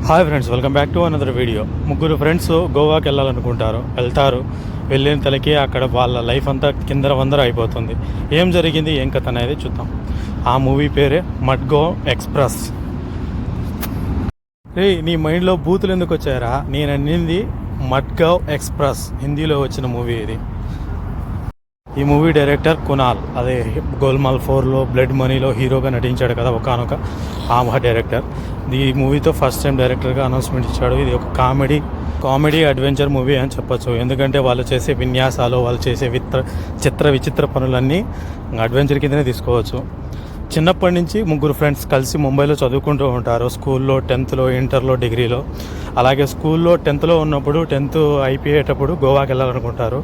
Hi friends, welcome back to another video. ముగ్గురు friends గోవాకి వెళ్తారు. వెళ్ళిన తలకి అక్కడ వాళ్ళ లైఫ్ అంతా కిందర వందర అయిపోతుంది. ఏం జరిగింది, ఏం కథ అనేది చూద్దాం. ఆ మూవీ పేరే మడ్గావ్ ఎక్స్ప్రెస్. నీ మైండ్లో బూతులు ఎందుకు వచ్చారా? నేను అన్నింది మడ్గావ్ ఎక్స్ప్రెస్, హిందీలో వచ్చిన మూవీ ఇది. ఈ మూవీ డైరెక్టర్ కునాల్, అదే గోల్మాల్ 4లో బ్లడ్ మనీలో హీరోగా నటించాడు కదా ఒకానొక ఆ డైరెక్టర్. ఈ మూవీతో ఫస్ట్ టైం డైరెక్టర్గా అనౌన్స్మెంట్ ఇచ్చాడు. ఇది ఒక కామెడీ అడ్వెంచర్ మూవీ అని చెప్పొచ్చు. ఎందుకంటే వాళ్ళు చేసే విన్యాసాలు, వాళ్ళు చేసే విచిత్ర పనులన్నీ అడ్వెంచర్ కిందనే తీసుకోవచ్చు. చిన్నప్పటి నుంచి ముగ్గురు ఫ్రెండ్స్ కలిసి ముంబైలో చదువుకుంటూ ఉంటారు. స్కూల్లో 10th, ఇంటర్లో, డిగ్రీలో. అలాగే స్కూల్లో 10th ఉన్నప్పుడు 10th అయిపోయేటప్పుడు గోవాకి వెళ్ళాలనుకుంటారు.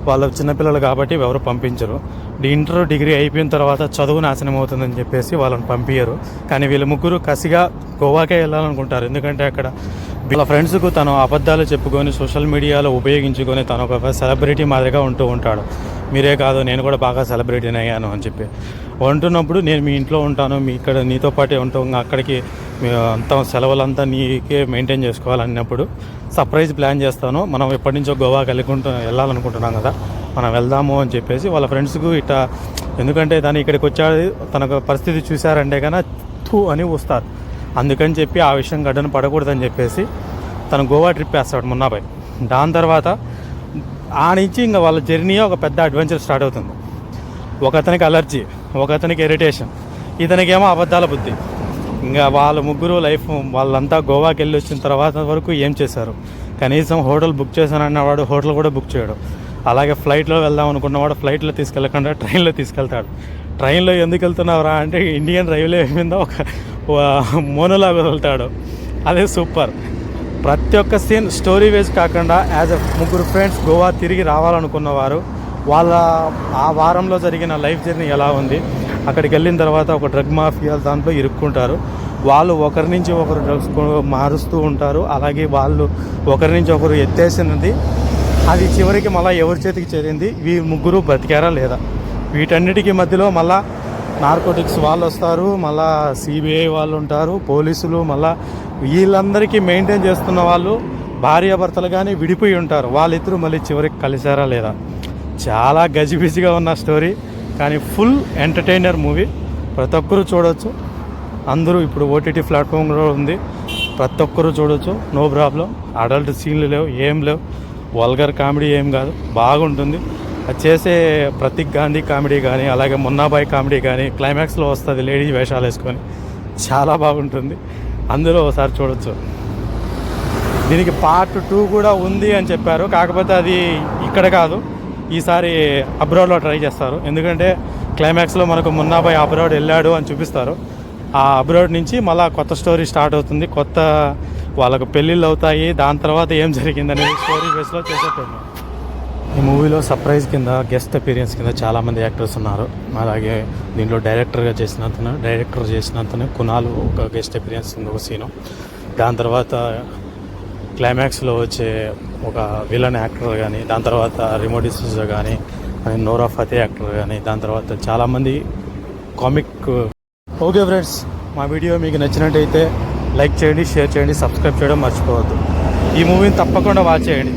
వాళ్ళ చిన్నపిల్లలు కాబట్టి ఎవరు పంపించరు. ఇంటర్, డిగ్రీ అయిపోయిన తర్వాత చదువు నాశనం అవుతుందని చెప్పేసి వాళ్ళని పంపించరు. కానీ వీళ్ళ ముగ్గురు కసిగా గోవాకే వెళ్ళాలనుకుంటారు. ఎందుకంటే అక్కడ వాళ్ళ ఫ్రెండ్స్కు తను అబద్ధాలు చెప్పుకొని సోషల్ మీడియాలో ఉపయోగించుకొని తను ఒక సెలబ్రిటీ మాదిరిగా ఉంటూ ఉంటాడు. మీరే కాదు, నేను కూడా బాగా సెలబ్రిటీని అయ్యాను అని చెప్పి అంటున్నప్పుడు, నేను మీ ఇంట్లో ఉంటాను, ఇక్కడ నీతో పాటే ఉంటాం, అక్కడికి అంతా సెలవులంతా నీకే మెయింటైన్ చేసుకోవాలన్నప్పుడు సర్ప్రైజ్ ప్లాన్ చేస్తాను. మనం ఎప్పటి నుంచో గోవాకి వెళ్ళాలనుకుంటున్నాం కదా, మనం వెళ్దాము అని చెప్పేసి వాళ్ళ ఫ్రెండ్స్కు ఇట్లా. ఎందుకంటే తను ఇక్కడికి వచ్చాడు, తన పరిస్థితి చూశారంటే కన్నా థూ అని వస్తారు. అందుకని చెప్పి ఆ విషయం గడ్డను పడకూడదని చెప్పేసి తను గోవా ట్రిప్ వేస్తాడు మున్నాబాయ్. దాని తర్వాత ఆ నుంచి ఇంకా వాళ్ళ జర్నీ ఒక పెద్ద అడ్వెంచర్ స్టార్ట్ అవుతుంది. ఒకతనికి అలర్జీ, ఒకతనికి ఇరిటేషన్, ఇతనికేమో అబద్ధాల బుద్ధి. ఇంకా వాళ్ళ ముగ్గురు లైఫ్, వాళ్ళంతా గోవాకి వెళ్ళి వచ్చిన తర్వాత వరకు ఏం చేశారు? కనీసం హోటల్ బుక్ చేశానన్నవాడు హోటల్ కూడా బుక్ చేయడు. అలాగే ఫ్లైట్లో వెళ్దాం అనుకున్నవాడు ఫ్లైట్లో తీసుకెళ్ళకుండా ట్రైన్లో తీసుకెళ్తాడు. ట్రైన్లో ఎందుకు వెళ్తున్నావురా అంటే ఇండియన్ రైల్వే మీద ఒక మోనోలాగ్ వెళ్తాడు. అదే సూపర్. ప్రతి ఒక్క సీన్ స్టోరీ వేస్ కాకుండా యాజ్ ఎ ముగ్గురు ఫ్రెండ్స్ గోవా తిరిగి రావాలనుకున్నవారు వాళ్ళ ఆ వారంలో జరిగిన లైఫ్ జర్నీ ఎలా ఉంది, అక్కడికి వెళ్ళిన తర్వాత ఒక డ్రగ్ మాఫియా దాంట్లో ఇరుక్కుంటారు. వాళ్ళు ఒకరి నుంచి ఒకరు డ్రగ్స్ మారుస్తూ ఉంటారు. అలాగే వాళ్ళు ఒకరి నుంచి ఒకరు ఎత్తేసినది అది చివరికి మళ్ళీ ఎవరి చేతికి చేరింది, ముగ్గురు బ్రతికారా లేదా, వీటన్నిటికీ మధ్యలో మళ్ళీ నార్కోటిక్స్ వాళ్ళు వస్తారు, మళ్ళీ సిబిఐ వాళ్ళు ఉంటారు, పోలీసులు, మళ్ళీ వీళ్ళందరికీ మెయింటైన్ చేస్తున్న వాళ్ళు భార్యాభర్తలు కానీ విడిపోయి ఉంటారు. వాళ్ళిద్దరూ మళ్ళీ చివరికి కలిసారా లేదా. చాలా గజిబిజిగా ఉన్న స్టోరీ, కానీ ఫుల్ ఎంటర్టైనర్ మూవీ. ప్రతి ఒక్కరూ చూడవచ్చు. అందరూ ఇప్పుడు ఓటీటీ ప్లాట్ఫామ్లో ఉంది, ప్రతి ఒక్కరూ చూడవచ్చు, నో ప్రాబ్లం. అడల్ట్ సీన్లు లేవు, ఏం లేవు, వల్గర్ కామెడీ ఏం కాదు, బాగుంటుంది. అది చేసే ప్రతీక్ గాంధీ కామెడీ కానీ, అలాగే మున్నాబాయ్ కామెడీ కానీ క్లైమాక్స్లో వస్తుంది లేడీ వేషాలు వేసుకొని, చాలా బాగుంటుంది. అందరూ ఒకసారి చూడవచ్చు. దీనికి పార్ట్ 2 కూడా ఉంది అని చెప్పారు. కాకపోతే అది ఇక్కడ కాదు, ఈసారి అబ్రాడ్లో ట్రై చేస్తారు. ఎందుకంటే క్లైమాక్స్లో మనకు మున్నాబాయ్ అబ్రాడ్ వెళ్ళాడు అని చూపిస్తారు. ఆ అబ్రాడ్ నుంచి మళ్ళీ కొత్త స్టోరీ స్టార్ట్ అవుతుంది, కొత్త వాళ్ళకు పెళ్ళిళ్ళు అవుతాయి. దాని తర్వాత ఏం జరిగిందనేది స్టోరీ బేస్లో చేసేట్టున్నాం. ఈ మూవీలో సర్ప్రైజ్ కింద గెస్ట్ అపీరియన్స్ కింద చాలామంది యాక్టర్స్ ఉన్నారు. అలాగే దీంట్లో డైరెక్టర్ చేసినంతనే కునాల్ ఒక గెస్ట్ అపీరియన్స్ ఒక సీను. దాని తర్వాత క్లైమాక్స్లో వచ్చే ఒక విలన్ యాక్టర్ కానీ, దాని తర్వాత రిమో డిసూజా కానీ, నోరా ఫతే యాక్టర్ కానీ, దాని తర్వాత చాలామంది కామిక్. ఓకే ఫ్రెండ్స్, మా వీడియో మీకు నచ్చినట్టయితే లైక్ చేయండి, షేర్ చేయండి, సబ్స్క్రైబ్ చేయడం మర్చిపోవద్దు. ఈ మూవీని తప్పకుండా వాచ్ చేయండి.